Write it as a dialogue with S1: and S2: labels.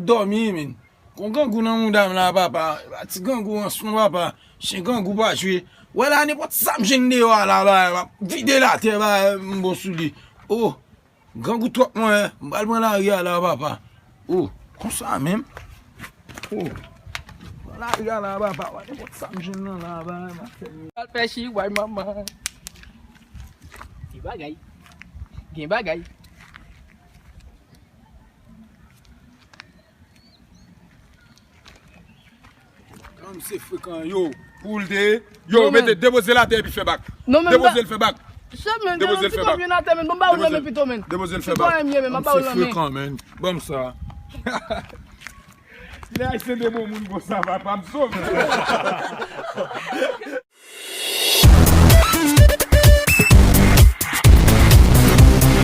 S1: dormi, men. Kon gangou nan moun dam la, papa. Ti gangou an son, papa. Chen gangou pa chwe. Wè la, ne pot sam jen de wala, ba. Vide la te, ba, mbo souli. Oh, gangou trop mwen, mbal mwen la ria la, papa. Oh, kon sa men. Oh, la ria la, papa. Wè ne pot sam jen nan la, ba.
S2: Al pechi, wè maman. Ti bagay. Gen bagay.
S1: Comme c'est fréquent, yo, pour le dé, yo, mettez, déposez la terre et puis fais bac.
S2: Non, mais
S1: déposez le fait bac.
S2: Déposez le fait bac.
S1: Déposez le fait bac. C'est fréquent, man. Bon, ça. Les haïtiens de bon monde, ça va pas me sauver.